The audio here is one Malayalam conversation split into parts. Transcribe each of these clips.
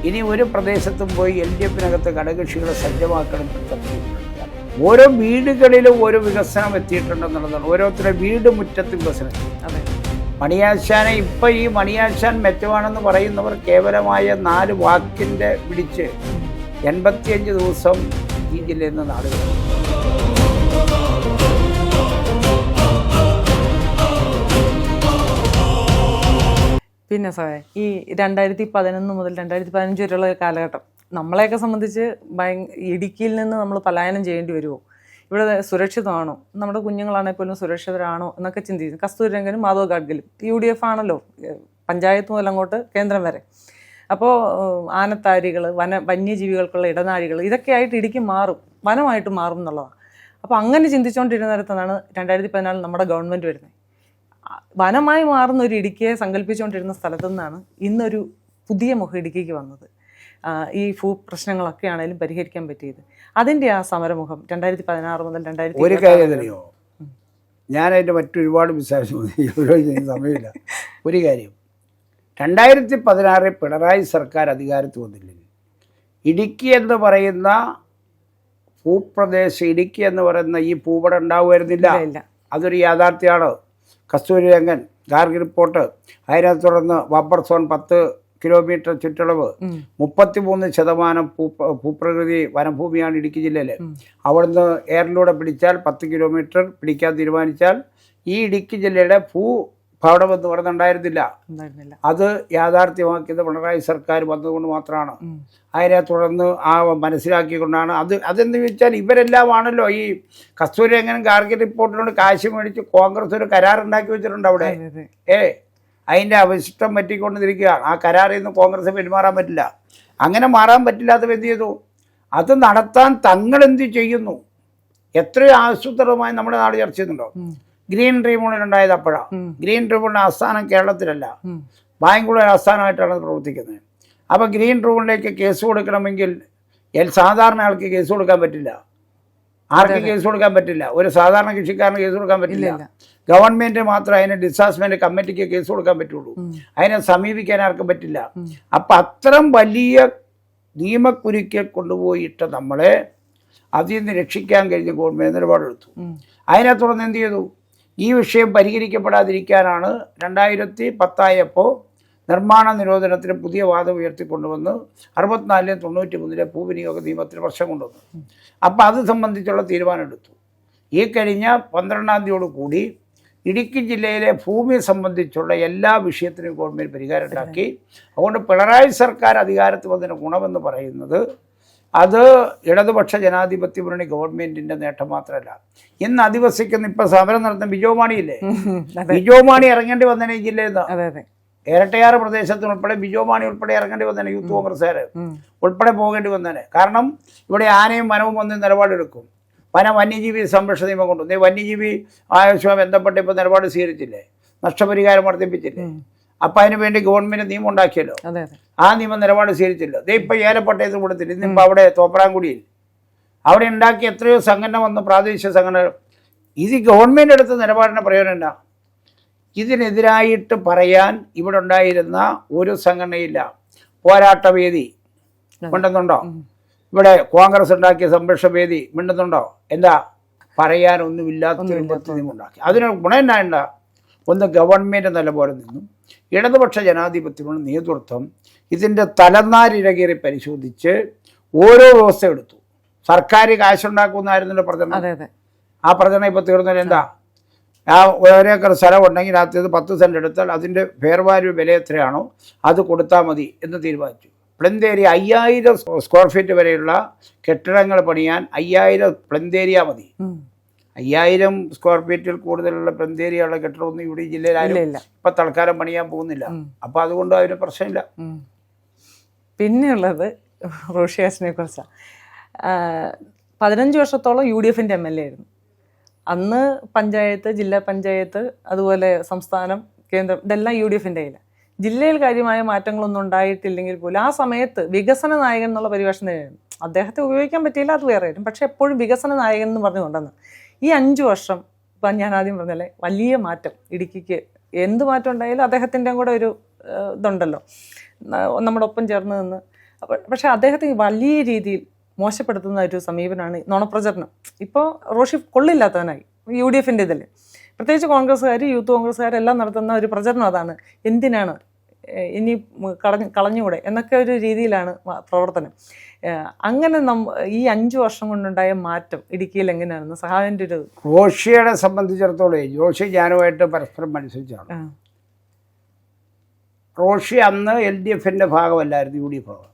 ഇനി ഒരു പ്രദേശത്തും പോയി LDF-നകത്ത് ഘടകകക്ഷികളെ സജ്ജമാക്കണം. ഓരോ വീടുകളിലും ഓരോ വികസനം എത്തിയിട്ടുണ്ടെന്നുള്ളതാണ്. ഓരോരുത്തരുടെ വീട് മുറ്റത്ത് വികസനം. മണിയാശാനെ ഇപ്പം ഈ മണിയാശാൻ മെച്ചമാണെന്ന് പറയുന്നവർ കേവലമായ 4 വാക്കിൻ്റെ പിടിച്ച് 85 ദിവസം ഈ ജില്ലയിൽ നിന്ന് നാടുകൾ. പിന്നെ സാറേ, ഈ 2011 മുതൽ 2015 വരെയുള്ള കാലഘട്ടം നമ്മളെയൊക്കെ സംബന്ധിച്ച് ഇടുക്കിയിൽ നിന്ന് നമ്മൾ പലായനം ചെയ്യേണ്ടി വരുമോ, ഇവിടെ സുരക്ഷിതമാണോ, നമ്മുടെ കുഞ്ഞുങ്ങളാണെങ്കിൽ പോലും സുരക്ഷിതരാണോ എന്നൊക്കെ ചിന്തിക്കുന്നു. കസ്തൂരിരംഗനും മാധവ് ഗാഡ്ഗിലും UDF ആണല്ലോ, പഞ്ചായത്ത് മുതൽ അങ്ങോട്ട് കേന്ദ്രം വരെ. അപ്പോൾ ആനത്താരികൾ, വന്യജീവികൾക്കുള്ള ഇടനാഴികൾ, ഇതൊക്കെ ആയിട്ട് ഇടുക്കി മാറും, വനമായിട്ട് മാറും എന്നുള്ളതാണ്. അപ്പോൾ അങ്ങനെ ചിന്തിച്ചുകൊണ്ടിരുന്നിടത്താണ് 2014 നമ്മുടെ ഗവൺമെൻറ് വരുന്നത്. വനമായി മാറുന്ന ഒരു ഇടുക്കിയെ സങ്കല്പിച്ചുകൊണ്ടിരുന്ന സ്ഥലത്തു നിന്നാണ് ഇന്നൊരു പുതിയ മുഖം ഇടുക്കിക്ക് വന്നത്. ഈ പ്രശ്നങ്ങളൊക്കെ ആണെങ്കിലും പരിഹരിക്കാൻ പറ്റിയത്. അതിൻ്റെ ആ സമരമുഖം 2016 മുതൽ 2000. ഒരു കാര്യം അറിയോ, ഞാനതിൻ്റെ മറ്റൊരുപാട് വിശേഷം സമയമില്ല. ഒരു കാര്യം, 2016 പിണറായി സർക്കാർ അധികാരത്തിൽ വന്നില്ലെങ്കിൽ ഇടുക്കി എന്ന് പറയുന്ന ഭൂപ്രദേശം, ഇടുക്കി എന്ന് പറയുന്ന ഈ ഭൂപടം ഉണ്ടാവുമായിരുന്നില്ല. അതൊരു യാഥാർത്ഥ്യമാണ്. കസ്തൂരിരംഗൻ, ഗാർഗ് റിപ്പോർട്ട്, അതിനെ തുടർന്ന് ബഫർ സോൺ 10 കിലോമീറ്റർ ചുറ്റളവ്, 33% ഭൂപ്രകൃതി വനഭൂമിയാണ് ഇടുക്കി ജില്ലയിൽ. അവിടുന്ന് എയറിലൂടെ പിടിച്ചാൽ 10 കിലോമീറ്റർ പിടിക്കാൻ തീരുമാനിച്ചാൽ ഈ ഇടുക്കി ജില്ലയുടെ ഭൂഭാടം എന്ന് പറയുന്നുണ്ടായിരുന്നില്ല. അത് യാഥാർത്ഥ്യമാക്കിയത് പിണറായി സർക്കാർ വന്നതുകൊണ്ട് മാത്രമാണ്. അതിനെ തുടർന്ന് മനസ്സിലാക്കിക്കൊണ്ടാണ് അതെന്ന് ചോദിച്ചാൽ ഇവരെല്ലാം ആണല്ലോ ഈ കസ്തൂരിരംഗനും ഗാർഗ് റിപ്പോർട്ടിനോട് കാശ് മേടിച്ച് കോൺഗ്രസ് ഒരു കരാറുണ്ടാക്കി വെച്ചിട്ടുണ്ട് അവിടെ. അതിൻ്റെ അവശിഷ്ടം പറ്റിക്കൊണ്ടിരിക്കുകയാണ്. ആ കരാറിൽ നിന്ന് കോൺഗ്രസ് പെരുമാറാൻ പറ്റില്ല. അങ്ങനെ മാറാൻ പറ്റില്ലാത്തവ എന്ത് ചെയ്തു? അത് നടത്താൻ തങ്ങൾ എന്ത് ചെയ്യുന്നു? എത്രയോ ആസൂത്രിതമായി നമ്മുടെ നാട് ചർച്ച ചെയ്യുന്നുണ്ടോ? ഗ്രീൻ ട്രിബ്യൂണൽ ഉണ്ടായത് അപ്പോഴാണ്. ഗ്രീൻ ട്രിബ്യൂണൽ ആസ്ഥാനം കേരളത്തിലല്ല, ബാംഗ്ലൂർ ആസ്ഥാനമായിട്ടാണ് പ്രവർത്തിക്കുന്നത്. അപ്പോൾ ഗ്രീൻ ട്രിബ്യൂണലിലേക്ക് കേസ് കൊടുക്കണമെങ്കിൽ സാധാരണ ആൾക്ക് കേസ് കൊടുക്കാൻ പറ്റില്ല. ആർക്ക് കേസ് കൊടുക്കാൻ പറ്റില്ല? ഒരു സാധാരണ കൃഷിക്കാരന് കേസ് കൊടുക്കാൻ പറ്റില്ല. ഗവൺമെൻറ് മാത്രം അതിന് ഡിസാസ്റ്റ്മെൻറ്റ് കമ്മിറ്റിക്ക് കേസ് കൊടുക്കാൻ പറ്റുള്ളൂ. അതിനെ സമീപിക്കാൻ ആർക്കും പറ്റില്ല. അപ്പം അത്തരം വലിയ നിയമക്കുരുക്കിൽ കൊണ്ടുപോയിട്ട് നമ്മളെ അതിൽ നിന്ന് രക്ഷിക്കാൻ കഴിഞ്ഞ ഗവൺമെൻറ് നിലപാടെടുത്തു. അതിനെ തുടർന്ന് എന്ത് ചെയ്തു? ഈ വിഷയം പരിഹരിക്കപ്പെടാതിരിക്കാനാണ് 2010 നിർമ്മാണ നിരോധനത്തിന് പുതിയ വാദം ഉയർത്തിക്കൊണ്ടുവന്ന് 64 93 ഭൂവിനിയോഗ നിയമത്തിന് പ്രശ്നം കൊണ്ടുവന്നു. അപ്പോൾ അത് സംബന്ധിച്ചുള്ള തീരുമാനമെടുത്തു. ഈ കഴിഞ്ഞ 12-ാം തീയതിയോടുകൂടി ഇടുക്കി ജില്ലയിലെ ഭൂമി സംബന്ധിച്ചുള്ള എല്ലാ വിഷയത്തിനും ഗവൺമെൻറ് പരിഹാരം ഉണ്ടാക്കി. അതുകൊണ്ട് പിണറായി സർക്കാർ അധികാരത്തിൽ വന്നതിന് ഗുണമെന്ന് പറയുന്നത് അത് ഇടതുപക്ഷ ജനാധിപത്യ മുന്നണി ഗവൺമെൻറ്റിൻ്റെ നേട്ടം മാത്രമല്ല. ഇന്ന് അധിവസിക്കുന്ന ഇപ്പം സമരം നടത്തുന്ന ബിജോമാണിയില്ലേ, ബിജോമാണി ഇറങ്ങേണ്ടി വന്നതിന് ഈ ജില്ലയിൽ നിന്ന് ഇരട്ടയാറ് പ്രദേശത്തിനുൾപ്പെടെ ബിജോമാണി ഉൾപ്പെടെ ഇറങ്ങേണ്ടി വന്നേനെ. യൂത്ത് കോൺഗ്രസ്സുകാർ ഉൾപ്പെടെ പോകേണ്ടി വന്നേനെ. കാരണം ഇവിടെ ആനയും വനവും വന്ന് നിലപാടെടുക്കും. വന്യജീവി സംരക്ഷണ നിയമം കൊണ്ടു. വന്യജീവി ആവശ്യമായി ബന്ധപ്പെട്ട് ഇപ്പോൾ നിലപാട് സ്വീകരിച്ചില്ലേ, നഷ്ടപരിഹാരം വർദ്ധിപ്പിച്ചില്ലേ. അപ്പം അതിന് വേണ്ടി ഗവൺമെൻറ് നിയമം ഉണ്ടാക്കിയല്ലോ. ആ നിയമം നിലപാട് സ്വീകരിച്ചില്ല. ഇതേ ഇപ്പം ഏലപ്പട്ടയത്ത് കൊടുത്തില്ല. ഇന്നിപ്പോൾ അവിടെ തോപ്രാംകുടിയിൽ അവിടെ ഉണ്ടാക്കിയ എത്രയോ സംഘടന വന്ന്, പ്രാദേശിക സംഘടനകൾ. ഇത് ഗവൺമെൻറ് എടുത്ത നിലപാടിൻ്റെ പ്രയോജനമില്ല. ഇതിനെതിരായിട്ട് പറയാൻ ഇവിടെ ഉണ്ടായിരുന്ന ഒരു സംഘടനയില്ല. പോരാട്ടവേദി മിണ്ടുന്നുണ്ടോ? ഇവിടെ കോൺഗ്രസ് ഉണ്ടാക്കിയ സംരക്ഷണ വേദി മിണ്ടുന്നുണ്ടോ? എന്താ പറയാനൊന്നുമില്ലാത്തൊരു ഉണ്ടാക്കി. അതിന് ഗുണം എന്നാ? ഒന്ന് ഗവൺമെൻറ് നിലപാടിൽ നിന്നും ഇടതുപക്ഷ ജനാധിപത്യമുള്ള നേതൃത്വം ഇതിൻ്റെ തലനാരിഴകേറി പരിശോധിച്ച് ഓരോ വ്യവസ്ഥ എടുത്തു. സർക്കാർ കാശുണ്ടാക്കുന്നായിരുന്നല്ലോ പ്രചരണം. ആ പ്രചരണം ഇപ്പോൾ തീർന്നതിന് എന്താ? ആ 1 ഏക്കർ സ്ഥലം ഉണ്ടെങ്കിൽ അതിന് 10 സെൻറ്റ് എടുത്താൽ അതിൻ്റെ ഫെയർ വാല്യൂ വില എത്രയാണോ അത് കൊടുത്താൽ മതി എന്ന് തീരുമാനിച്ചു. പ്ലെന്ത് ഏരിയ 5000 സ്ക്വയർ ഫീറ്റ് വരെയുള്ള കെട്ടിടങ്ങൾ പണിയാൻ 5000 പ്ലെന്ത് ഏരിയ മതി. 5000 സ്ക്വയർ ഫീറ്റിൽ കൂടുതലുള്ള പ്ലെന്ത് ഏരിയ ഉള്ള കെട്ടിടമൊന്നും ഇവിടെ ഈ ജില്ലയിലായാലും ഇപ്പം തൽക്കാലം പണിയാൻ പോകുന്നില്ല. അപ്പോൾ അതുകൊണ്ട് അതിന് പ്രശ്നമില്ല. പിന്നെയുള്ളത് റോഷിയാസിനെ കുറിച്ചാണ്. 15 വർഷത്തോളം UDFൻ്റെ MLA ആയിരുന്നു. അന്ന് പഞ്ചായത്ത്, ജില്ലാ പഞ്ചായത്ത്, അതുപോലെ സംസ്ഥാനം, കേന്ദ്രം, ഇതെല്ലാം UDFൻ്റെ കയ്യിലാണ്. ജില്ലയിൽ കാര്യമായ മാറ്റങ്ങളൊന്നും ഉണ്ടായിട്ടില്ലെങ്കിൽ പോലും ആ സമയത്ത് വികസന നായകൻ എന്നുള്ള പരിഭാഷ തന്നെയായിരുന്നു. അദ്ദേഹത്തെ ഉപയോഗിക്കാൻ പറ്റിയില്ല, അത് വേറെ ആയിരുന്നു. പക്ഷെ എപ്പോഴും വികസന നായകൻ എന്ന് പറഞ്ഞുകൊണ്ടെന്ന് ഈ 5 വർഷം ഇപ്പം ഞാൻ ആദ്യം പറഞ്ഞല്ലേ, വലിയ മാറ്റം ഇടുക്കിക്ക്. എന്ത് മാറ്റം ഉണ്ടായാലും അദ്ദേഹത്തിൻ്റെ കൂടെ ഒരു ഇതുണ്ടല്ലോ, നമ്മുടെ ഒപ്പം ചേർന്ന് നിന്ന് പക്ഷെ അദ്ദേഹത്തെ വലിയ രീതിയിൽ മോശപ്പെടുത്തുന്ന ഒരു സമീപനമാണ് നുണപ്രചരണം. ഇപ്പോൾ റോഷി കൊള്ളില്ലാത്തവനായി UDF ഇതിൽ, പ്രത്യേകിച്ച് കോൺഗ്രസ്സുകാർ, യൂത്ത് കോൺഗ്രസ്സുകാരെല്ലാം നടത്തുന്ന ഒരു പ്രചരണം അതാണ്. എന്തിനാണ് ഇനി കളഞ്ഞുകൂടെ എന്നൊക്കെ ഒരു രീതിയിലാണ് പ്രവർത്തനം. അങ്ങനെ ഈ 5 വർഷം കൊണ്ടുണ്ടായ മാറ്റം ഇടുക്കിയിൽ എങ്ങനെയാണെന്ന് സഹായൻ്റെ ഒരു... റോഷിയെ സംബന്ധിച്ചിടത്തോളം റോഷി ഞാനുമായിട്ട് പരസ്പരം മത്സരിച്ചാണ്. റോഷി അന്ന് LDFൻ്റെ ഭാഗമല്ലായിരുന്നു, UDF ഭാഗം.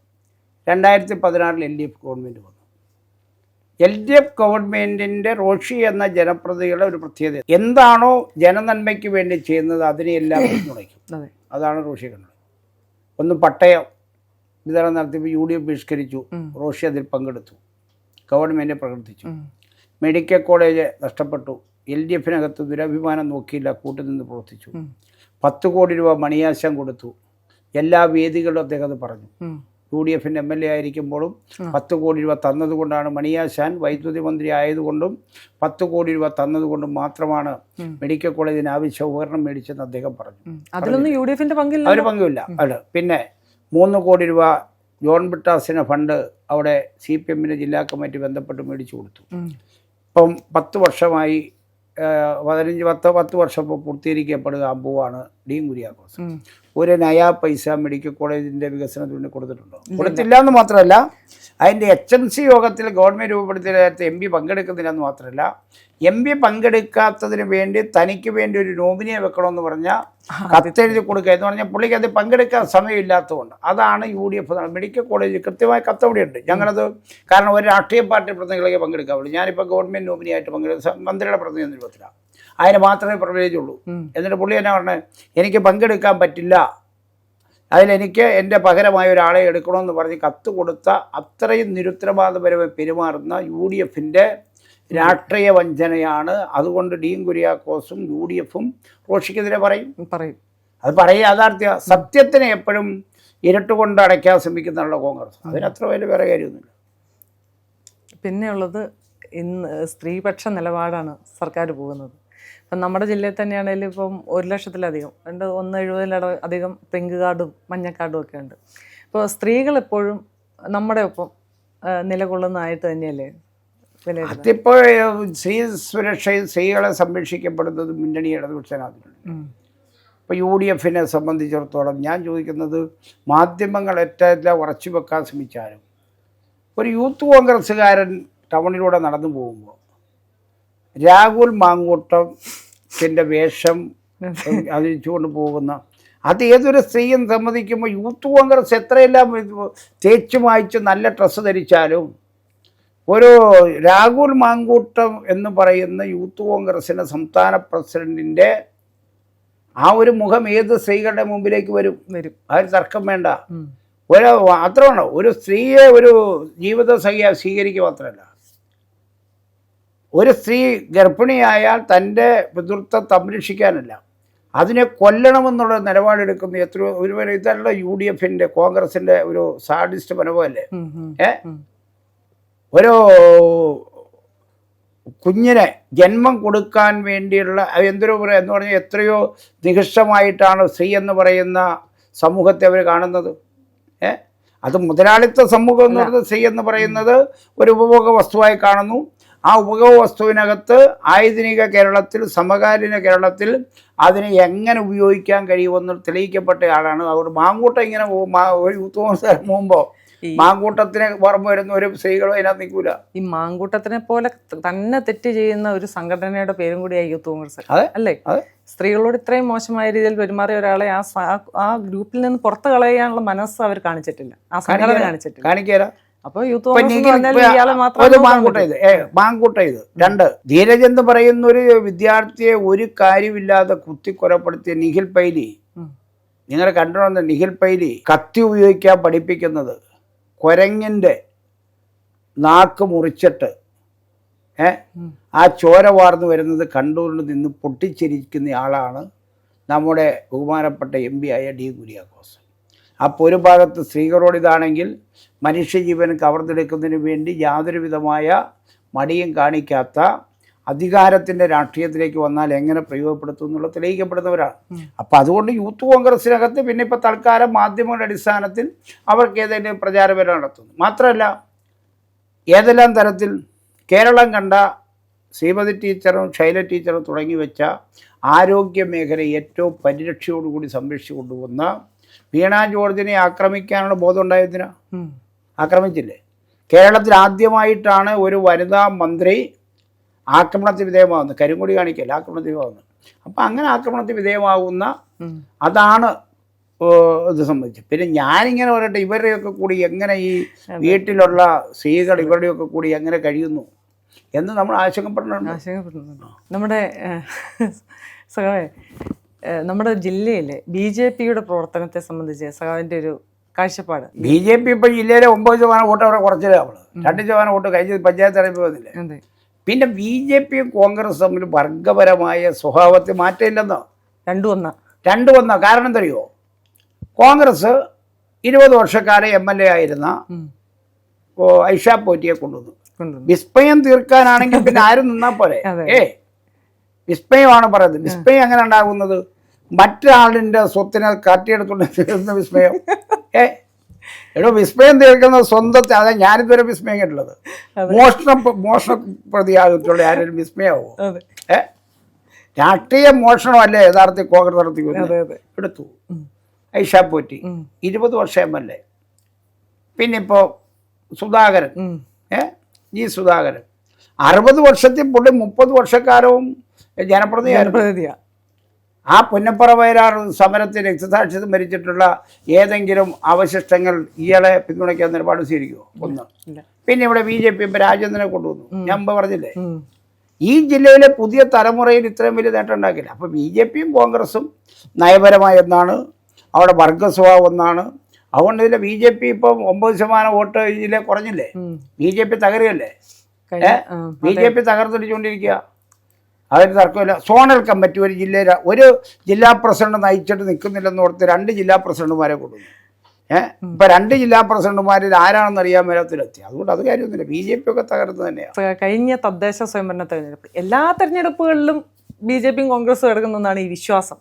2016 LDF ഗവൺമെൻറ് വന്നു. LDF ഗവൺമെൻറ്റിൻ്റെ റോഷി എന്ന ജനപ്രതിനിധികളുടെ ഒരു പ്രത്യേകത, എന്താണോ ജനനന്മയ്ക്ക് വേണ്ടി ചെയ്യുന്നത് അതിനെയെല്ലാം പിന്തുണയ്ക്കും. അതാണ് റോഷി കണ്ടത്. ഒന്ന് പട്ടയം വിതരണം നടത്തിയപ്പോൾ UDF ബഹിഷ്കരിച്ചു, റോഷി അതിൽ പങ്കെടുത്തു, ഗവൺമെൻറ് പ്രവർത്തിച്ചു. മെഡിക്കൽ കോളേജ് നഷ്ടപ്പെട്ടു, LDFനകത്ത് ദുരഭിമാനം നോക്കിയില്ല, കൂട്ടുനിന്ന് പ്രവർത്തിച്ചു. 10 കോടി രൂപ മണിയാശം കൊടുത്തു, എല്ലാ വേദികളും അദ്ദേഹം അത് പറഞ്ഞു. UDFൻ്റെ MLA ആയിരിക്കുമ്പോഴും 10 കോടി രൂപ തന്നതുകൊണ്ടാണ്, മണിയാശാൻ വൈദ്യുതി മന്ത്രി ആയതുകൊണ്ടും 10 കോടി രൂപ തന്നതുകൊണ്ടും മാത്രമാണ് മെഡിക്കൽ കോളേജിന് ആവശ്യ ഉപകരണം മേടിച്ചെന്ന് അദ്ദേഹം പറഞ്ഞു. അതിലൊന്നും UDFൻ്റെ പങ്കില്ല, അവർ പങ്കില്ല. അത് പിന്നെ 3 കോടി രൂപ ജോൺ ബിട്ടാസിന് ഫണ്ട് അവിടെ CPMൻ്റെ ജില്ലാ കമ്മിറ്റി ബന്ധപ്പെട്ട് മേടിച്ചു കൊടുത്തു. ഇപ്പം 10 വർഷമായി 10 വർഷം ഇപ്പോൾ പൂർത്തീകരിക്കപ്പെടുക പോവാണ് ഡീൻ കുര്യാക്കോസ്. ഒരു നയാ പൈസ മെഡിക്കൽ കോളേജിൻ്റെ വികസനത്തിന് വേണ്ടി കൊടുത്തിട്ടുണ്ടോ? കൊടുത്തില്ല എന്ന് മാത്രമല്ല, അതിൻ്റെ HMC യോഗത്തിൽ ഗവൺമെൻറ് രൂപപ്പെടുത്തിയ MP പങ്കെടുക്കുന്നില്ലെന്ന് മാത്രമല്ല, MP പങ്കെടുക്കാത്തതിന് വേണ്ടി തനിക്ക് വേണ്ടി ഒരു നോമിനിയെ വെക്കണമെന്ന് പറഞ്ഞാൽ കത്തെഴുതി കൊടുക്കുക എന്ന് പറഞ്ഞാൽ പുള്ളിക്ക് അത് പങ്കെടുക്കാൻ സമയമില്ലാത്തതുകൊണ്ട്. അതാണ് UDF മെഡിക്കൽ കോളേജ് കൃത്യമായ കത്തവിടെയുണ്ട്. ഞങ്ങളത് കാരണം ഒരു രാഷ്ട്രീയ പാർട്ടി പ്രതിനിധികളെ പങ്കെടുക്കാവുള്ളൂ. ഞാനിപ്പോൾ ഗവൺമെൻറ് നോമിനിയായിട്ട് മന്ത്രിയുടെ പ്രതിനിധി രൂപത്തിലാണ്, അതിന് മാത്രമേ പ്രിവിലേജ് ഉള്ളൂ. എന്നിട്ട് പുള്ളി എന്നാ പറഞ്ഞത്, എനിക്ക് പങ്കെടുക്കാൻ പറ്റില്ല, അതിലെനിക്ക് എൻ്റെ പകരമായ ഒരാളെ എടുക്കണമെന്ന് പറഞ്ഞ് കത്ത് കൊടുത്ത അത്രയും നിരുത്തരവാദപരമായി പെരുമാറുന്ന UDFൻ്റെ രാഷ്ട്രീയ വഞ്ചനയാണ്. അതുകൊണ്ട് ഡീൻ കുര്യാക്കോസും UDFും റോഷിക്കെതിരെ പറയും. അത് പറയുക യാഥാർത്ഥ്യ. സത്യത്തിനെ എപ്പോഴും ഇരട്ടുകൊണ്ട് അടയ്ക്കാൻ ശ്രമിക്കുന്നുള്ള കോൺഗ്രസ്, അതിനത്ര വലിയ വേറെ കാര്യമൊന്നുമില്ല. പിന്നെയുള്ളത് ഇന്ന് സ്ത്രീപക്ഷ നിലപാടാണ് സർക്കാർ പോകുന്നത്. ഇപ്പം നമ്മുടെ ജില്ലയിൽ തന്നെയാണെങ്കിലും ഇപ്പം 1 ലക്ഷത്തിലധികം 170 അധികം പിങ്ക് കാർഡും മഞ്ഞ കാർഡും ഒക്കെ ഉണ്ട്. ഇപ്പോൾ സ്ത്രീകൾ എപ്പോഴും നമ്മുടെ ഒപ്പം നിലകൊള്ളുന്നതായിട്ട് തന്നെയല്ലേ? അതിപ്പോൾ സ്ത്രീ സുരക്ഷയും സ്ത്രീകളെ സംരക്ഷിക്കപ്പെടുന്നത് മുന്നണി ഇടതുപക്ഷനാകുന്നുണ്ട്. ഇപ്പോൾ UDFനെ സംബന്ധിച്ചിടത്തോളം ഞാൻ ചോദിക്കുന്നത്, മാധ്യമങ്ങൾ ഏറ്റവും ഉറച്ചു വെക്കാൻ ശ്രമിച്ചാലും ഒരു യൂത്ത് കോൺഗ്രസ്സുകാരൻ ടൗണിലൂടെ നടന്നു പോകുമ്പോൾ രാഹുൽ മാങ്കൂട്ടത്തിൻ്റെ വേഷം അതിരിച്ചുകൊണ്ട് പോകുന്ന അത് ഏതൊരു സ്ത്രീയും സമ്മതിക്കുമ്പോൾ യൂത്ത് കോൺഗ്രസ് എത്രയെല്ലാം തേച്ചു മായ്ച്ച് നല്ല ഡ്രസ്സ് ധരിച്ചാലും ഒരു രാഹുൽ മാങ്കൂട്ടം എന്ന് പറയുന്ന യൂത്ത് കോൺഗ്രസിൻ്റെ സംസ്ഥാന പ്രസിഡന്റിൻ്റെ ആ ഒരു മുഖം ഏത് സ്ത്രീകളുടെ മുമ്പിലേക്ക് വരും? അതിന് തർക്കം വേണ്ട. അത്രമാണ്, ഒരു സ്ത്രീയെ ഒരു ജീവിത സഖിയെ സ്വീകരിക്കുക മാത്രമല്ല, ഒരു സ്ത്രീ ഗർഭിണിയായാൽ തൻ്റെ പിതൃത്വം സംരക്ഷിക്കാനല്ല, അതിനെ കൊല്ലണമെന്നുള്ള നിലപാടെടുക്കുന്ന എത്രയോ ഒരു ഇതല്ല UDFൻ്റെ കോൺഗ്രസിൻ്റെ ഒരു സാഡിസ്റ്റ് മനോഭവല്ലേ? ഒരു കുഞ്ഞിനെ ജന്മം കൊടുക്കാൻ വേണ്ടിയുള്ള എന്തൊരു പറയുക എന്ന് പറഞ്ഞാൽ എത്രയോ നികൃഷ്ടമായിട്ടാണ് സ്ത്രീ എന്ന് പറയുന്ന സമൂഹത്തെ അവർ കാണുന്നത്. അത് മുതലാളിത്ത സമൂഹം എന്ന് പറയുന്നത് സ്ത്രീ എന്ന് പറയുന്നത് ഒരു ഉപഭോഗ വസ്തുവായി കാണുന്നു. ആ ഉപഭോഗ വസ്തുവിനകത്ത് ആധുനിക കേരളത്തിൽ, സമകാലീന കേരളത്തിൽ അതിനെ എങ്ങനെ ഉപയോഗിക്കാൻ കഴിയുമെന്ന് തെളിയിക്കപ്പെട്ട ആളാണ്. അതുകൊണ്ട് മാങ്കൂട്ടം ഇങ്ങനെ ഒരു യൂത്ത് കോൺഗ്രസ് മുമ്പോ മാങ്കൂട്ടത്തിനെ ഓർമ്മ വരുന്ന ഒരു സ്ത്രീകളും അതിനകത്ത് നിൽക്കൂല. ഈ മാങ്കൂട്ടത്തിനെ പോലെ തന്നെ തെറ്റ് ചെയ്യുന്ന ഒരു സംഘടനയുടെ പേരും കൂടിയായി യൂത്ത് കോൺഗ്രസ് അല്ലേ? സ്ത്രീകളോട് ഇത്രയും മോശമായ രീതിയിൽ പെരുമാറിയ ഒരാളെ ആ ഗ്രൂപ്പിൽ നിന്ന് പുറത്ത് കളയാനുള്ള മനസ്സ് അവർ കാണിച്ചിട്ടില്ല, ആ സംഘടന കാണിച്ചിട്ടില്ല. അപ്പൊ യൂത്ത് മാങ്കൂട്ട ഇത് 2 ധീരജ് എന്ന് പറയുന്ന ഒരു വിദ്യാർത്ഥിയെ ഒരു കാര്യമില്ലാതെ കുത്തിക്കൊലപ്പെടുത്തിയ നിഖിൽ പൈലി, നിങ്ങൾ കണ്ടിട്ടുണ്ടെന്ന്? നിഖിൽ പൈലി കത്തി ഉപയോഗിക്കാൻ പഠിപ്പിക്കുന്നത് കുരങ്ങിൻ്റെ നാക്ക് മുറിച്ചിട്ട് ആ ചോര വാർന്നു വരുന്നത് കണ്ടുകൊണ്ട് നിന്ന് പൊട്ടിച്ചിരിക്കുന്ന ആളാണ് നമ്മുടെ ബഹുമാനപ്പെട്ട MP ആയ ഡി കുര്യാക്കോസ്. അപ്പോൾ ഒരു ഭാഗത്ത് സ്ത്രീകളോട് ഇതാണെങ്കിൽ മനുഷ്യജീവൻ കവർന്നെടുക്കുന്നതിന് വേണ്ടി യാതൊരു വിധമായ മടിയും കാണിക്കാത്ത അധികാരത്തിൻ്റെ രാഷ്ട്രീയത്തിലേക്ക് വന്നാൽ എങ്ങനെ പ്രയോജനപ്പെടുത്തും എന്നുള്ളത് തെളിയിക്കപ്പെടുന്നവരാണ്. അപ്പം അതുകൊണ്ട് യൂത്ത് കോൺഗ്രസിനകത്ത് പിന്നെ ഇപ്പോൾ തൽക്കാലം മാധ്യമങ്ങളുടെ അടിസ്ഥാനത്തിൽ അവർക്ക് ഏതെങ്കിലും പ്രചാരപരം നടത്തുന്നു. മാത്രമല്ല ഏതെല്ലാം തരത്തിൽ കേരളം കണ്ട ശ്രീമതി ടീച്ചറും ശൈല ടീച്ചറും തുടങ്ങി വെച്ച ആരോഗ്യ മേഖല ഏറ്റവും പരിരക്ഷയോടുകൂടി സംരക്ഷിച്ചു കൊണ്ടുവന്ന വീണ ജോർജിനെ ആക്രമിക്കാനുള്ള ബോധം ഉണ്ടായതിനാ ആക്രമിച്ചില്ലേ? കേരളത്തിൽ ആദ്യമായിട്ടാണ് ഒരു വനിതാ മന്ത്രി ആക്രമണത്തിന് വിധേയമാകുന്നത്. കരിങ്കൊടി കാണിക്കല്ല, ആക്രമണത്തിന് വിധേയമാകുന്നത്. അപ്പം അങ്ങനെ ആക്രമണത്തിന് വിധേയമാകുന്ന അതാണ് ഇത് സംബന്ധിച്ച്. പിന്നെ ഞാനിങ്ങനെ പറയട്ടെ, ഇവരുടെയൊക്കെ കൂടി എങ്ങനെ ഈ വീട്ടിലുള്ള സ്ത്രീകൾ ഇവരുടെയൊക്കെ കൂടി എങ്ങനെ കഴിയുന്നു എന്ന് നമ്മൾ ആശങ്കപ്പെടുന്നുണ്ട്. നമ്മുടെ നമ്മുടെ ജില്ലയിലെ BJPയുടെ പ്രവർത്തനത്തെ സംബന്ധിച്ച് സഖാവിൻ്റെ ഒരു കാഴ്ചപ്പാട്. BJP ഇപ്പം ജില്ലയിലെ 9% വോട്ട് അവിടെ കുറച്ചില്ല. നമ്മൾ 2% വോട്ട് കഴിഞ്ഞ പഞ്ചായത്ത് തെരഞ്ഞെടുപ്പ് വന്നില്ലേ. പിന്നെ BJPയും കോൺഗ്രസ് തമ്മിൽ വർഗപരമായ സ്വഭാവത്തിൽ മാറ്റമില്ലെന്നോ രണ്ടു വന്ന കാരണം എന്തറിയോ? കോൺഗ്രസ് 20 വർഷക്കാലം MLA ആയിരുന്ന ഐഷ പോറ്റിയെ കൊണ്ടുവന്നു. വിസ്മയം തീർക്കാനാണെങ്കിൽ പിന്നെ ആരും നിന്നാൽ പോലെ. വിസ്മയമാണ് പറയുന്നത്. വിസ്മയം എങ്ങനെ ഉണ്ടാകുന്നത്? മറ്റൊരാളിൻ്റെ സ്വത്തിനെ കാട്ടിയെടുത്തുകൊണ്ട് വിസ്മയം. എടോ, വിസ്മയം തീർക്കുന്നത് സ്വന്തത്തെ. അതാ ഞാനിതുവരെ വിസ്മയം കേട്ടുള്ളത്. മോഷണ പ്രതിയാകത്തുള്ള ആരെങ്കിലും വിസ്മയമാവോ? രാഷ്ട്രീയ മോഷണമല്ലേ യഥാർത്ഥത്തിൽ കോൺഗ്രസ് നടത്തിക്കുന്നത്. എടുത്തു ഐഷ പോറ്റി 20 വർഷം MLA. പിന്നെ ഇപ്പോൾ സുധാകരൻ, സുധാകരൻ 60 വർഷത്തിൽ പുള്ളി 30 വർഷക്കാലവും ജനപ്രതിനിധിയാണ്. ആ പുന്നപ്പറ വയലാർ സമരത്തിൽ രക്തസാക്ഷിത്വം മരിച്ചിട്ടുള്ള ഏതെങ്കിലും അവശിഷ്ടങ്ങൾ ഇയാളെ പിന്തുണയ്ക്കാൻ നിലപാട് സ്വീകരിക്കുമോ? ഒന്ന്. പിന്നെ ഇവിടെ BJP ഇപ്പം രാജേന്ദ്രനെ കൊണ്ടുവന്നു. ഞാൻ മുമ്പ് പറഞ്ഞില്ലേ, ഈ ജില്ലയിലെ പുതിയ തലമുറയിൽ ഇത്രയും വലിയ നേട്ടം ഉണ്ടാക്കില്ല. അപ്പോൾ BJPയും കോൺഗ്രസും നയപരമായ ഒന്നാണ്, അവിടെ വർഗ സ്വഭാവം ഒന്നാണ്. അതുകൊണ്ട് ഇതിൽ BJP ഇപ്പം 9% വോട്ട് ഈ ജില്ലയിൽ കുറഞ്ഞില്ലേ? BJP തകരുകയല്ലേ? BJP തകർത്തിടിച്ചുകൊണ്ടിരിക്കുക. അതിന് തർക്കമില്ല. സോണൽ കമ്മിറ്റി ഒരു ജില്ലാ പ്രസിഡന്റ് നയിച്ചിട്ട് നിൽക്കുന്നില്ലെന്ന് ഓർത്ത് 2 ജില്ലാ പ്രസിഡന്റുമാരെ കൊണ്ടുവന്നു. ഇപ്പം 2 ജില്ലാ പ്രസിഡന്റുമാരിൽ ആരാണെന്ന് അറിയാൻ മേലത്തിലെത്തി. അതുകൊണ്ട് അത് കാര്യമൊന്നുമില്ല. BJP ഒക്കെ തകർന്നു തന്നെയാണ്. കഴിഞ്ഞ തദ്ദേശ സ്വയംഭരണ തെരഞ്ഞെടുപ്പ് എല്ലാ തെരഞ്ഞെടുപ്പുകളിലും BJPയും കോൺഗ്രസും എടുക്കുന്നതാണ് ഈ വിശ്വാസം.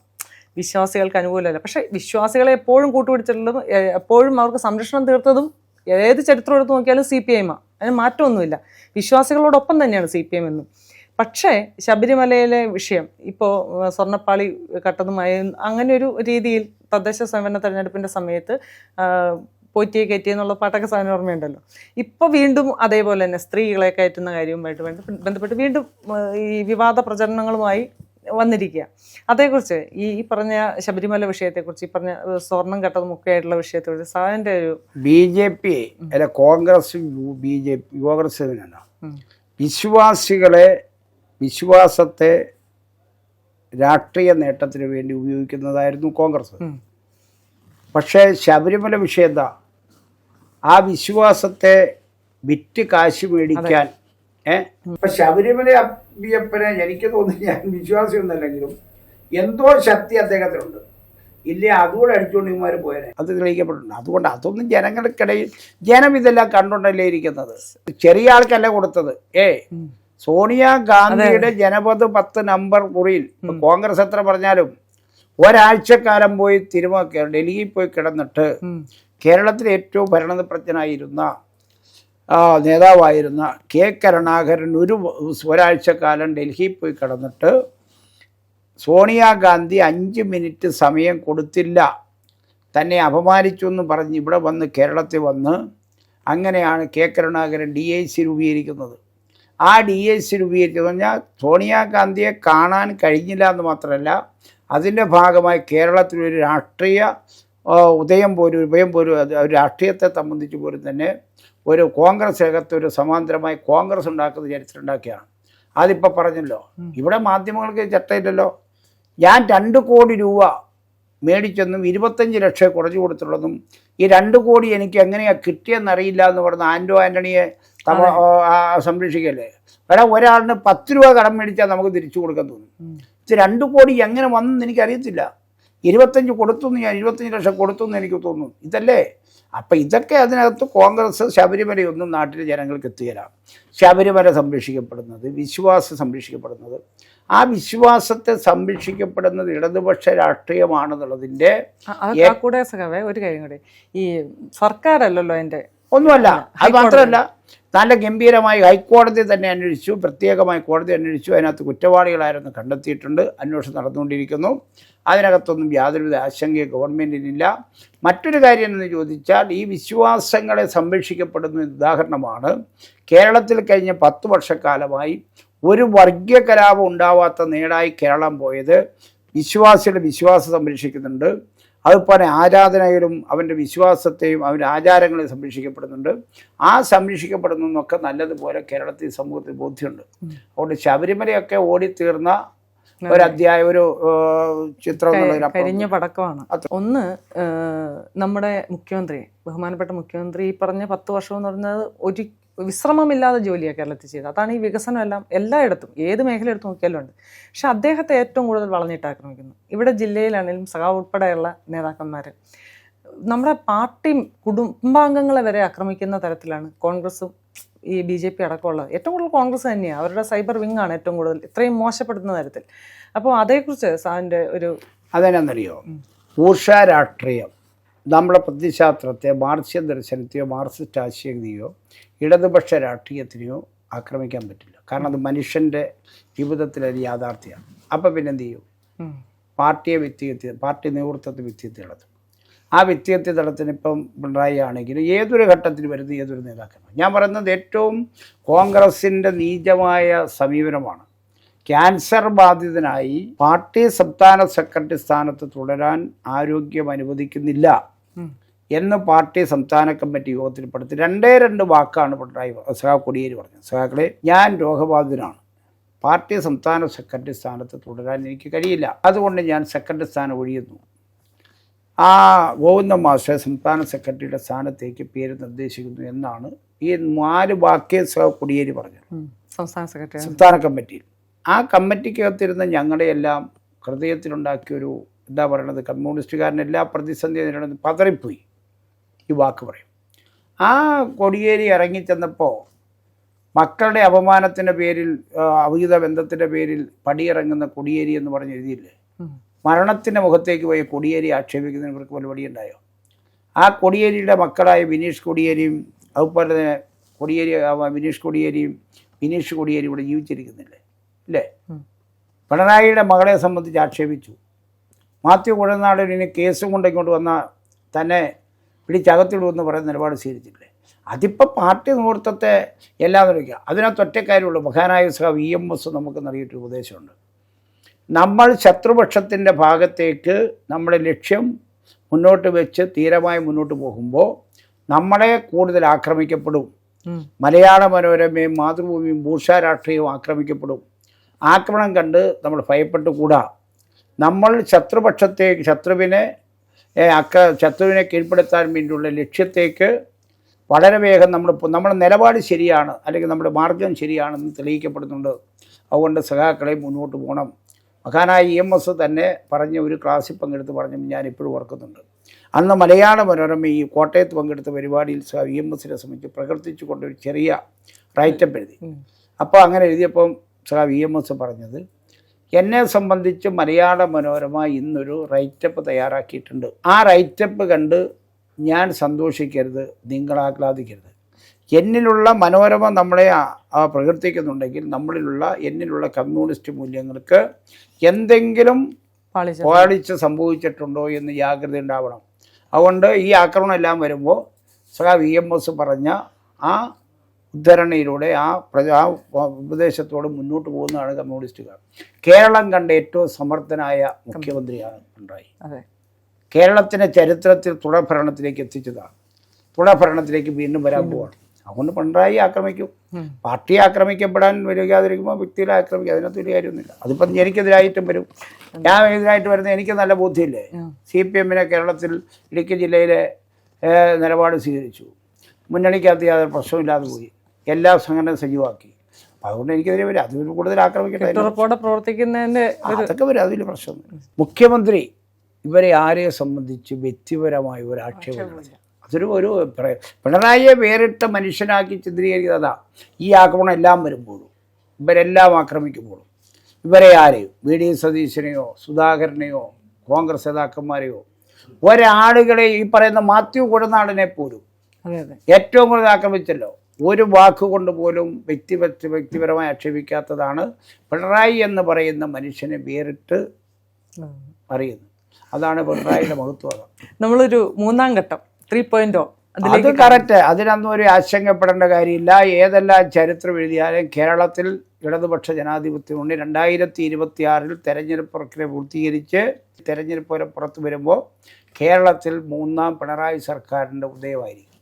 വിശ്വാസികൾക്ക് അനുകൂലമല്ല. പക്ഷേ വിശ്വാസികളെ എപ്പോഴും കൂട്ടുപിടിച്ചിട്ടുള്ളതും എപ്പോഴും അവർക്ക് സംരക്ഷണം തീർത്തതും ഏത് ചരിത്രം എടുത്ത് നോക്കിയാലും CPM. അതിന് മാറ്റമൊന്നുമില്ല. വിശ്വാസികളോടൊപ്പം തന്നെയാണ് CPM എന്നും. പക്ഷേ ശബരിമലയിലെ വിഷയം ഇപ്പോൾ സ്വർണ്ണപ്പാളി കട്ടതുമായി അങ്ങനെ ഒരു രീതിയിൽ തദ്ദേശ സ്വയംഭരണ തെരഞ്ഞെടുപ്പിൻ്റെ സമയത്ത് പോറ്റിയെ കയറ്റിയെന്നുള്ള പാട്ടൊക്കെ സാധനം ഓർമ്മയുണ്ടല്ലോ. ഇപ്പോൾ വീണ്ടും അതേപോലെ തന്നെ സ്ത്രീകളെ കയറ്റുന്ന കാര്യവുമായിട്ട് ബന്ധപ്പെട്ട് വീണ്ടും ഈ വിവാദ പ്രചരണങ്ങളുമായി വന്നിരിക്കുക. അതേക്കുറിച്ച് ഈ പറഞ്ഞ ശബരിമല വിഷയത്തെക്കുറിച്ച്, ഈ പറഞ്ഞ സ്വർണം കട്ടതും ഒക്കെ ആയിട്ടുള്ള വിഷയത്തെക്കുറിച്ച് സാറിൻ്റെ ഒരു BJP അല്ല കോൺഗ്രസ് BJP കോൺഗ്രസിനാണ് വിശ്വാസത്തെ രാഷ്ട്രീയ നേട്ടത്തിന് വേണ്ടി ഉപയോഗിക്കുന്നതായിരുന്നു കോൺഗ്രസ്. പക്ഷേ ശബരിമല വിഷയം എന്താ? ആ വിശ്വാസത്തെ വിറ്റ് കാശ് മേടിക്കാൻ. ഇപ്പം ശബരിമല അയ്യപ്പനെ എനിക്ക് തോന്നി, ഞാൻ വിശ്വാസിയൊന്നുമല്ലെങ്കിലും എന്തോ ശക്തി അദ്ദേഹത്തിനുണ്ട്. ഇല്ലേ അതുകൂടെ അടിച്ചുകൊണ്ടിമാർ പോയാൽ അത് തെളിയിക്കപ്പെട്ടിട്ടുണ്ട്. അതുകൊണ്ട് അതൊന്നും ജനങ്ങൾക്കിടയിൽ ജനം ഇതെല്ലാം കണ്ടുകൊണ്ടല്ലേ ഇരിക്കുന്നത്. ചെറിയ ആൾക്കല്ല കൊടുത്തത്. സോണിയാഗാന്ധിയുടെ ജനപത് 10 നമ്പർ കുറിയിൽ കോൺഗ്രസ് എത്ര പറഞ്ഞാലും ഒരാഴ്ചക്കാലം പോയി ഡൽഹിയിൽ പോയി കിടന്നിട്ട് കേരളത്തിലെ ഏറ്റവും ഭരണപ്രജ്ഞനായിരുന്ന നേതാവായിരുന്ന കെ കരുണാകരൻ ഒരാഴ്ചക്കാലം ഡൽഹിയിൽ പോയി കിടന്നിട്ട് സോണിയാഗാന്ധി 5 മിനിറ്റ് സമയം കൊടുത്തില്ല, തന്നെ അപമാനിച്ചു എന്ന് പറഞ്ഞ് ഇവിടെ വന്ന് കേരളത്തിൽ വന്ന് അങ്ങനെയാണ് കെ കരുണാകരൻ DIC രൂപീകരിക്കുന്നത്. ആ DIC രൂപീകരിച്ചതെന്ന് പറഞ്ഞാൽ സോണിയാഗാന്ധിയെ കാണാൻ കഴിഞ്ഞില്ല എന്ന് മാത്രമല്ല, അതിൻ്റെ ഭാഗമായി കേരളത്തിലൊരു രാഷ്ട്രീയ ഉഭയം പോലും ഒരു രാഷ്ട്രീയത്തെ സംബന്ധിച്ച് പോലും തന്നെ ഒരു കോൺഗ്രസിനകത്ത് ഒരു സമാന്തരമായി കോൺഗ്രസ് ഉണ്ടാക്കുന്ന ചരിത്രം ഉണ്ടാക്കിയാണ്. അതിപ്പോൾ പറഞ്ഞല്ലോ, ഇവിടെ മാധ്യമങ്ങൾക്ക് ചട്ടയില്ലല്ലോ. ഞാൻ 2 കോടി രൂപ മേടിച്ചെന്നും 25 ലക്ഷം കുറച്ചു കൊടുത്തുള്ളതും ഈ 2 കോടി എനിക്ക് എങ്ങനെയാണ് കിട്ടിയെന്നറിയില്ല എന്ന് പറഞ്ഞ ആൻ്റണിയെ സംരക്ഷിക്കല്ലേ. കാരണം ഒരാളിന് 10 രൂപ കടം മേടിച്ചാൽ നമുക്ക് തിരിച്ചു കൊടുക്കാൻ തോന്നും. ഇത് 2 കോടി എങ്ങനെ വന്നെന്ന് എനിക്കറിയത്തില്ല. 25 കൊടുത്തു, ഞാൻ 25 ലക്ഷം കൊടുത്തു എന്ന് എനിക്ക് തോന്നുന്നു. ഇതല്ലേ അപ്പം ഇതൊക്കെ അതിനകത്ത് കോൺഗ്രസ് ശബരിമലയൊന്നും നാട്ടിലെ ജനങ്ങൾക്ക് എത്തുകയില്ല. ശബരിമല സംരക്ഷിക്കപ്പെടുന്നത്, വിശ്വാസം സംരക്ഷിക്കപ്പെടുന്നത്, ആ വിശ്വാസത്തെ സംരക്ഷിക്കപ്പെടുന്നത് ഇടതുപക്ഷ രാഷ്ട്രീയമാണെന്നുള്ളതിൻ്റെ കൂടെ സഖാവേ ഒരു കാര്യം കൂടെ, ഈ സർക്കാരല്ലല്ലോ എൻ്റെ ഒന്നുമല്ല. അത് മാത്രമല്ല, നല്ല ഗംഭീരമായി ഹൈക്കോടതി തന്നെ അന്വേഷിച്ചു, പ്രത്യേകമായി കോടതി അന്വേഷിച്ചു. അതിനകത്ത് കുറ്റവാളികളായിരുന്നു കണ്ടെത്തിയിട്ടുണ്ട്, അന്വേഷണം നടന്നുകൊണ്ടിരിക്കുന്നു. അതിനകത്തൊന്നും യാതൊരുവിധ ആശങ്കയും ഗവൺമെൻറ്റിനില്ല. മറ്റൊരു കാര്യം എന്ന് ചോദിച്ചാൽ, ഈ വിശ്വാസങ്ങളെ സംരക്ഷിക്കപ്പെടുന്ന ഉദാഹരണമാണ് കേരളത്തിൽ കഴിഞ്ഞ 10 വർഷക്കാലമായി ഒരു വർഗീയ കലാപം ഉണ്ടാവാത്ത നാടായി കേരളം പോയത്. വിശ്വാസിയുടെ വിശ്വാസം സംരക്ഷിക്കുന്നുണ്ട്, അതുപോലെ ആരാധനയിലും അവൻ്റെ വിശ്വാസത്തെയും അവൻ്റെ ആചാരങ്ങളെയും സംരക്ഷിക്കപ്പെടുന്നുണ്ട്. ആ സംരക്ഷിക്കപ്പെടുന്നതൊക്കെ നല്ലതുപോലെ കേരളത്തിൽ സമൂഹത്തിൽ ബോധ്യമുണ്ട്. അതുകൊണ്ട് ശബരിമലയൊക്കെ ഓടിത്തീർന്ന ഒരു അധ്യായം, ഒരു ചിത്രം കരിഞ്ഞ പടക്കമാണ്. ഒന്ന്, നമ്മുടെ മുഖ്യമന്ത്രി, ബഹുമാനപ്പെട്ട മുഖ്യമന്ത്രി ഈ പറഞ്ഞ 10 വർഷം എന്ന് പറയുന്നത് ഒരു വിശ്രമമില്ലാതെ ജോലിയാണ് കേരളത്തിൽ ചെയ്തത്. അതാണ് ഈ വികസനം എല്ലാം എല്ലായിടത്തും, ഏത് മേഖല എടുത്ത് നോക്കിയാലും ഉണ്ട്. പക്ഷെ അദ്ദേഹത്തെ ഏറ്റവും കൂടുതൽ വളഞ്ഞിട്ട് ആക്രമിക്കുന്നു. ഇവിടെ ജില്ലയിലാണെങ്കിലും സഖാവ് ഉൾപ്പെടെയുള്ള നേതാക്കന്മാർ നമ്മുടെ പാർട്ടി കുടുംബാംഗങ്ങളെ വരെ ആക്രമിക്കുന്ന തരത്തിലാണ് കോൺഗ്രസും ഈ BJP അടക്കമുള്ളത്. ഏറ്റവും കൂടുതൽ കോൺഗ്രസ് തന്നെയാണ്, അവരുടെ സൈബർ വിങ് ആണ് ഏറ്റവും കൂടുതൽ ഇത്രയും മോശപ്പെടുത്തുന്ന തരത്തിൽ. അപ്പോൾ അതേക്കുറിച്ച് സാറിൻ്റെ ഒരു അതെന്നാന്നറിയോ, ഊർഷ രാഷ്ട്രീയം നമ്മുടെ പ്രതിശാസ്ത്രത്തെ, മാർക്സിയ ദർശനത്തെയോ മാർക്സിസ്റ്റ് ആശയഗതിയോ ഇടതുപക്ഷ രാഷ്ട്രീയത്തിനെയോ ആക്രമിക്കാൻ പറ്റില്ല. കാരണം അത് മനുഷ്യൻ്റെ ജീവിതത്തിലൊരു യാഥാർത്ഥ്യമാണ്. അപ്പം പിന്നെ എന്ത് ചെയ്യും? പാർട്ടിയെ പാർട്ടി നേതൃത്വത്തെ വ്യക്തിത്വം. ആ വ്യക്തിത്വത്തിന് ഇപ്പം പിണറായി ആണെങ്കിലും ഏതൊരു ഘട്ടത്തിൽ വരുന്ന ഏതൊരു നേതാക്കന്മാർ, ഞാൻ പറയുന്നത് ഏറ്റവും കോൺഗ്രസിൻ്റെ നീചമായ സമീപനമാണ്. ക്യാൻസർ ബാധിതനായി പാർട്ടി സംസ്ഥാന സെക്രട്ടറി സ്ഥാനത്ത് തുടരാൻ ആരോഗ്യം അനുവദിക്കുന്നില്ല എന്ന് പാർട്ടി സംസ്ഥാന കമ്മിറ്റി യോഗത്തിൽ പെടുത്തി 2 വാക്കാണ് പിണറായി കോടിയേരി പറഞ്ഞത്. സഖാക്കളെ, ഞാൻ രോഗബാധിതനാണ്, പാർട്ടി സംസ്ഥാന സെക്രട്ടറി സ്ഥാനത്ത് തുടരാൻ എനിക്ക് കഴിയില്ല, അതുകൊണ്ട് ഞാൻ സെക്രട്ടറി സ്ഥാനം ഒഴിയുന്നു. ആ ഗോവിന്ദ മാസ്റ്റർ സംസ്ഥാന സെക്രട്ടറിയുടെ സ്ഥാനത്തേക്ക് പേര് നിർദ്ദേശിക്കുന്നു എന്നാണ് ഈ 4 വാക്കേ കോടിയേരി പറഞ്ഞത് സംസ്ഥാന കമ്മിറ്റിയിൽ. ആ കമ്മിറ്റിക്കകത്തിരുന്ന് ഞങ്ങളുടെയെല്ലാം ഹൃദയത്തിലുണ്ടാക്കിയൊരു എന്താ പറയണത്, കമ്മ്യൂണിസ്റ്റുകാരൻ എല്ലാ പ്രതിസന്ധി നേരിടുന്നത് പതറിപ്പോയി ഈ വാക്ക് പറയും. ആ കോടിയേരി ഇറങ്ങിച്ചെന്നപ്പോൾ മക്കളുടെ അപമാനത്തിൻ്റെ പേരിൽ, അവിഹിത ബന്ധത്തിൻ്റെ പേരിൽ പടിയിറങ്ങുന്ന കോടിയേരി എന്ന് പറഞ്ഞ് എഴുതിയില്ലേ, മരണത്തിൻ്റെ മുഖത്തേക്ക് പോയി കോടിയേരി ആക്ഷേപിക്കുന്നതിന് ഇവർക്ക് പരിപാടി ഉണ്ടായോ? ആ കോടിയേരിയുടെ മക്കളായ ബിനീഷ് കോടിയേരിയും അതുപോലെ തന്നെ ബിനീഷ് കോടിയേരി ഇവിടെ ജീവിച്ചിരിക്കുന്നില്ലേ? ഇല്ലേ? പിണറായിയുടെ മകളെ സംബന്ധിച്ച് ആക്ഷേപിച്ചു. മാത്യു കുഴൽനാടന് കേസും കൊണ്ട് ഇങ്ങോട്ട് വന്നാൽ തന്നെ പിടിച്ചകത്തിടുമെന്ന് പറയുന്ന നിലപാട് സ്വീകരിച്ചില്ലേ? അതിപ്പോൾ പാർട്ടി നേതൃത്വത്തെ എല്ലാം നിർവഹിക്കുക. അതിനകത്ത് ഒറ്റക്കാര്യമുള്ളൂ. മഹാനായ സഖാവ് EMS നമുക്ക് നൽകിയിട്ടൊരു ഉപദേശമുണ്ട്. നമ്മൾ ശത്രുപക്ഷത്തിൻ്റെ ഭാഗത്തേക്ക് നമ്മുടെ ലക്ഷ്യം മുന്നോട്ട് വെച്ച് ധീരമായി മുന്നോട്ട് പോകുമ്പോൾ നമ്മളെ കൂടുതൽ ആക്രമിക്കപ്പെടും. മലയാള മനോരമയും മാതൃഭൂമിയും ബൂർഷ രാഷ്ട്രീയവും ആക്രമിക്കപ്പെടും. ആക്രമണം കണ്ട് നമ്മൾ ഭയപ്പെട്ടുകൂടാ. നമ്മൾ ശത്രുവിനെ കീഴ്പ്പെടുത്താൻ വേണ്ടിയുള്ള ലക്ഷ്യത്തേക്ക് വളരെ വേഗം നമ്മുടെ നിലപാട് ശരിയാണ്, അല്ലെങ്കിൽ നമ്മുടെ മാർഗം ശരിയാണെന്ന് തെളിയിക്കപ്പെടുന്നുണ്ട്. അതുകൊണ്ട് സഖാക്കളെ മുന്നോട്ട് പോകണം. മഹാനായ EMS തന്നെ പറഞ്ഞ ഒരു ക്ലാസ്സിൽ പങ്കെടുത്ത് പറഞ്ഞപ്പോൾ ഞാനിപ്പോഴും ഓർക്കുന്നുണ്ട്. അന്ന് മലയാള മനോരമ ഈ കോട്ടയത്ത് പങ്കെടുത്ത പരിപാടിയിൽ EMSനെ സംബന്ധിച്ച് പ്രകർത്തിച്ചു കൊണ്ടൊരു ചെറിയ റൈറ്റപ്പ് എഴുതി. അപ്പോൾ അങ്ങനെ എഴുതിയപ്പം EMS പറഞ്ഞത്, എന്നെ സംബന്ധിച്ച് മലയാള മനോരമ ഇന്നൊരു റൈറ്റപ്പ് തയ്യാറാക്കിയിട്ടുണ്ട്. ആ റൈറ്റപ്പ് കണ്ട് ഞാൻ സന്തോഷിക്കരുത്, നിങ്ങൾ ആഹ്ലാദിക്കരുത്. എന്നിലുള്ള മനോരമ നമ്മളെ പ്രകീർത്തിക്കുന്നുണ്ടെങ്കിൽ എന്നിലുള്ള കമ്മ്യൂണിസ്റ്റ് മൂല്യങ്ങൾക്ക് എന്തെങ്കിലും പാളിച്ച സംഭവിച്ചിട്ടുണ്ടോ എന്ന് ജാഗ്രത ഉണ്ടാവണം. അതുകൊണ്ട് ഈ ആക്രമണം എല്ലാം വരുമ്പോൾ EMS പറഞ്ഞ ആ ഉദ്ധരണിയിലൂടെ ആ ഉപദേശത്തോട് മുന്നോട്ട് പോകുന്നതാണ് കമ്മ്യൂണിസ്റ്റുകാർ. കേരളം കണ്ട ഏറ്റവും സമർത്ഥനായ മുഖ്യമന്ത്രിയാണ് പിണറായി. കേരളത്തിൻ്റെ ചരിത്രത്തിൽ തുടർഭരണത്തിലേക്ക് എത്തിച്ചതാണ്. തുടർഭരണത്തിലേക്ക് വീണ്ടും വരാൻ പോവാണ്. അതുകൊണ്ട് പിണറായി ആക്രമിക്കും. പാർട്ടി ആക്രമിക്കപ്പെടാൻ വരികാതിരിക്കുമ്പോൾ വ്യക്തികളെ ആക്രമിക്കും. അതിനകത്ത് ഒരു കാര്യമൊന്നുമില്ല. അതിപ്പം എനിക്കെതിരായിട്ടും വരും. ഞാൻ എതിരായിട്ട് വരുന്നത് എനിക്ക് നല്ല ബോധ്യമില്ലേ? CPM കേരളത്തിൽ ഇടുക്കി ജില്ലയിലെ നിലപാട് സ്വീകരിച്ചു. മുന്നണിക്കകത്ത് യാതൊരു പ്രശ്നമില്ലാതെ പോയി. എല്ലാ സംഘടനയും സജീവമാക്കി. അതുകൊണ്ട് എനിക്കെതിരെ വരും. അതിൽ കൂടുതൽ ആക്രമിക്കട്ടെ, അതൊക്കെ വരും. അതിൽ പ്രശ്നമൊന്നുമില്ല. മുഖ്യമന്ത്രി ഇവരെ ആരെയെ സംബന്ധിച്ച് വ്യക്തിപരമായ ഒരു ആക്ഷേപം, അതൊരു പിണറായിയെ വേറിട്ട മനുഷ്യനാക്കി ചിത്രീകരിക്കുന്നതാ ഈ ആക്രമണം എല്ലാം വരുമ്പോഴും, ഇവരെല്ലാം ആക്രമിക്കുമ്പോഴും. ഇവരെ ആരെയും വി ഡി സതീശനെയോ സുധാകരനെയോ കോൺഗ്രസ് നേതാക്കന്മാരെയോ ഒരാളുകളെ ഈ പറയുന്ന മാത്യു കുഴനാടനെ പോലും ഏറ്റവും കൂടുതൽ ആക്രമിച്ചല്ലോ. ഒരു വാക്കുകൊണ്ട് പോലും വ്യക്തിപരമായി ആക്ഷേപിക്കാത്തതാണ് പിണറായി എന്ന് പറയുന്ന മനുഷ്യനെ വേറിട്ട് അറിയുന്നത്. അതാണ് പിണറായിയുടെ മഹത്വം. നമ്മളൊരു മൂന്നാം ഘട്ടം 3.0 അത് കറക്റ്റ്. അതിനൊന്നും ഒരു ആശങ്കപ്പെടേണ്ട കാര്യമില്ല. ഏതെല്ലാം ചരിത്രം എഴുതിയാലും കേരളത്തിൽ ഇടതുപക്ഷ ജനാധിപത്യം ഉണ്ട്. 2026 തെരഞ്ഞെടുപ്പ് പ്രക്രിയ പൂർത്തീകരിച്ച് തെരഞ്ഞെടുപ്പ് വരെ പുറത്തു വരുമ്പോൾ കേരളത്തിൽ മൂന്നാം പിണറായി സർക്കാരിൻ്റെ ഉദയമായിരിക്കും.